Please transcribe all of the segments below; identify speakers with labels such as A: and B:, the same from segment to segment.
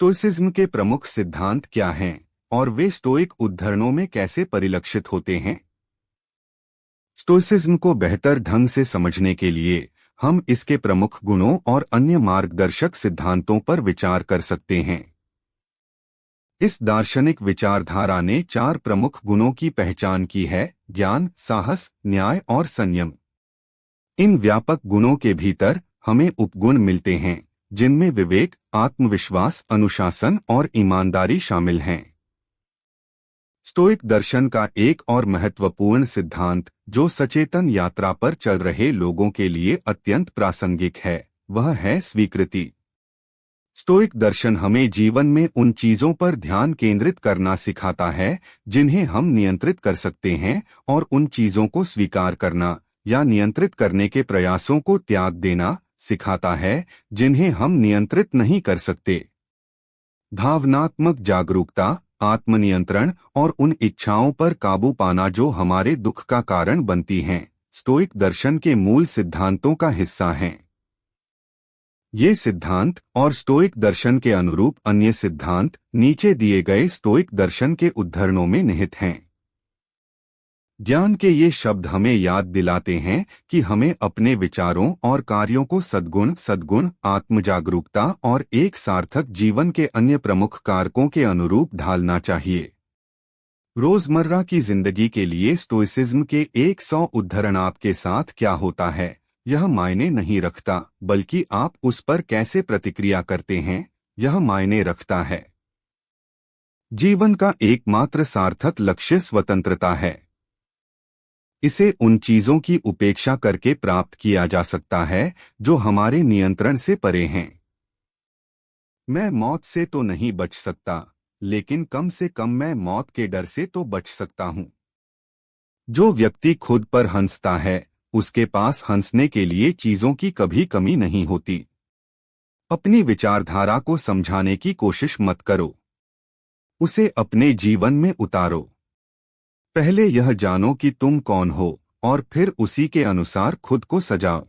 A: Stoicism के प्रमुख सिद्धांत क्या हैं और वे स्टोइक उद्धरणों में कैसे परिलक्षित होते हैं? स्टोइसिज्म को बेहतर ढंग से समझने के लिए हम इसके प्रमुख गुणों और अन्य मार्गदर्शक सिद्धांतों पर विचार कर सकते हैं। इस दार्शनिक विचारधारा ने 4 प्रमुख गुणों की पहचान की है: ज्ञान, साहस, न्याय और संयम। इन व्यापक गुणों के भीतर हमें उपगुण मिलते हैं जिनमें विवेक, आत्मविश्वास, अनुशासन और ईमानदारी शामिल हैं। स्टोइक दर्शन का एक और महत्वपूर्ण सिद्धांत जो सचेतन यात्रा पर चल रहे लोगों के लिए अत्यंत प्रासंगिक है, वह है स्वीकृति। स्टोइक दर्शन हमें जीवन में उन चीजों पर ध्यान केंद्रित करना सिखाता है जिन्हें हम नियंत्रित कर सकते हैं और उन चीजों को स्वीकार करना या नियंत्रित करने के प्रयासों को त्याग देना सिखाता है जिन्हें हम नियंत्रित नहीं कर सकते। भावनात्मक जागरूकता, आत्मनियंत्रण और उन इच्छाओं पर काबू पाना जो हमारे दुख का कारण बनती हैं, स्टोइक दर्शन के मूल सिद्धांतों का हिस्सा हैं। ये सिद्धांत और स्टोइक दर्शन के अनुरूप अन्य सिद्धांत नीचे दिए गए स्टोइक दर्शन के उद्धरणों में निहित हैं। ज्ञान के ये शब्द हमें याद दिलाते हैं कि हमें अपने विचारों और कार्यों को सद्गुण, आत्मजागरूकता और एक सार्थक जीवन के अन्य प्रमुख कारकों के अनुरूप ढालना चाहिए। रोजमर्रा की जिंदगी के लिए स्टोइसिज्म के 100 उद्धरण आपके साथ क्या होता है यह मायने नहीं रखता, बल्कि आप उस पर कैसे प्रतिक्रिया करते हैं यह मायने रखता है। जीवन का एकमात्र सार्थक लक्ष्य स्वतंत्रता है। इसे उन चीजों की उपेक्षा करके प्राप्त किया जा सकता है जो हमारे नियंत्रण से परे हैं। मैं मौत से तो नहीं बच सकता, लेकिन कम से कम मैं मौत के डर से तो बच सकता हूं। जो व्यक्ति खुद पर हंसता है उसके पास हंसने के लिए चीजों की कभी कमी नहीं होती। अपनी विचारधारा को समझाने की कोशिश मत करो, उसे अपने जीवन में उतारो। पहले यह जानो कि तुम कौन हो और फिर उसी के अनुसार खुद को सजाओ।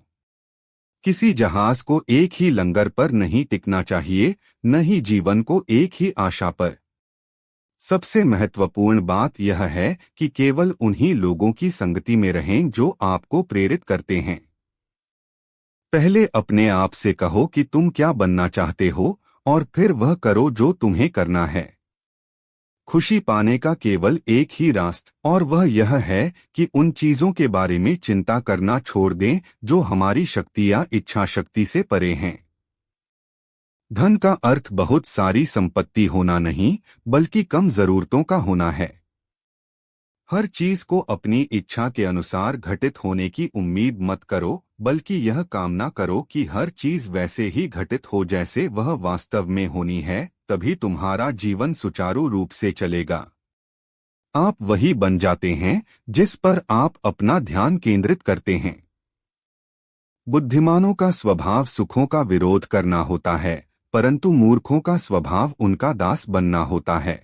A: किसी जहाज को एक ही लंगर पर नहीं टिकना चाहिए, न ही जीवन को एक ही आशा पर। सबसे महत्वपूर्ण बात यह है कि केवल उन्हीं लोगों की संगति में रहें जो आपको प्रेरित करते हैं। पहले अपने आप से कहो कि तुम क्या बनना चाहते हो और फिर वह करो जो तुम्हें करना है। खुशी पाने का केवल एक ही रास्ता और वह यह है कि उन चीजों के बारे में चिंता करना छोड़ दें जो हमारी शक्ति या इच्छा शक्ति से परे हैं। धन का अर्थ बहुत सारी संपत्ति होना नहीं, बल्कि कम जरूरतों का होना है। हर चीज को अपनी इच्छा के अनुसार घटित होने की उम्मीद मत करो, बल्कि यह कामना करो कि हर चीज वैसे ही घटित हो जैसे वह वास्तव में होनी है। तभी तुम्हारा जीवन सुचारू रूप से चलेगा। आप वही बन जाते हैं जिस पर आप अपना ध्यान केंद्रित करते हैं। बुद्धिमानों का स्वभाव सुखों का विरोध करना होता है, परंतु मूर्खों का स्वभाव उनका दास बनना होता है।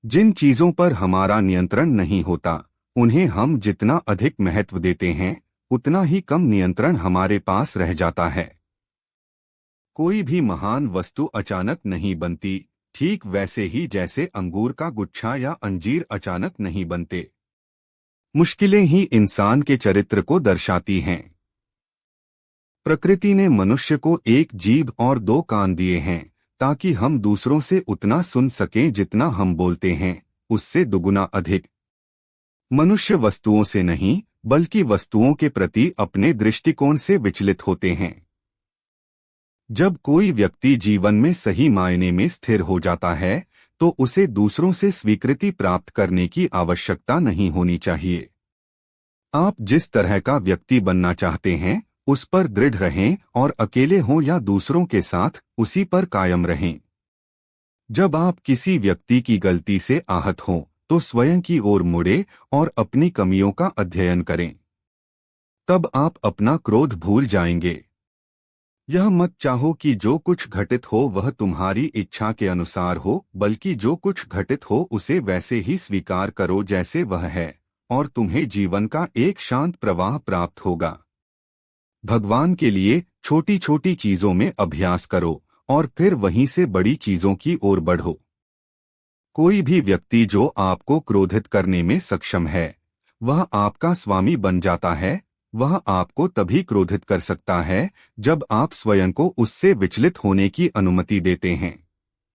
A: जिन चीजों पर हमारा नियंत्रण नहीं होता, उन्हें हम जितना अधिक महत्व देते हैं, उतना ही कम नियंत्रण हमारे पास रह जाता है। कोई भी महान वस्तु अचानक नहीं बनती, ठीक वैसे ही जैसे अंगूर का गुच्छा या अंजीर अचानक नहीं बनते। मुश्किलें ही इंसान के चरित्र को दर्शाती हैं। प्रकृति ने मनुष्य को एक जीभ और 2 कान दिए हैं ताकि हम दूसरों से उतना सुन सकें जितना हम बोलते हैं, उससे दुगुना अधिक। मनुष्य वस्तुओं से नहीं, बल्कि वस्तुओं के प्रति अपने दृष्टिकोण से विचलित होते हैं। जब कोई व्यक्ति जीवन में सही मायने में स्थिर हो जाता है तो उसे दूसरों से स्वीकृति प्राप्त करने की आवश्यकता नहीं होनी चाहिए। आप जिस तरह का व्यक्ति बनना चाहते हैं उस पर दृढ़ रहें और अकेले हों या दूसरों के साथ उसी पर कायम रहें। जब आप किसी व्यक्ति की गलती से आहत हों तो स्वयं की ओर मुड़े और अपनी कमियों का अध्ययन करें। तब आप अपना क्रोध भूल जाएंगे। यह मत चाहो कि जो कुछ घटित हो वह तुम्हारी इच्छा के अनुसार हो, बल्कि जो कुछ घटित हो उसे वैसे ही स्वीकार करो जैसे वह है, और तुम्हें जीवन का एक शांत प्रवाह प्राप्त होगा। भगवान के लिए छोटी छोटी चीजों में अभ्यास करो और फिर वहीं से बड़ी चीजों की ओर बढ़ो। कोई भी व्यक्ति जो आपको क्रोधित करने में सक्षम है, वह आपका स्वामी बन जाता है। वह आपको तभी क्रोधित कर सकता है जब आप स्वयं को उससे विचलित होने की अनुमति देते हैं।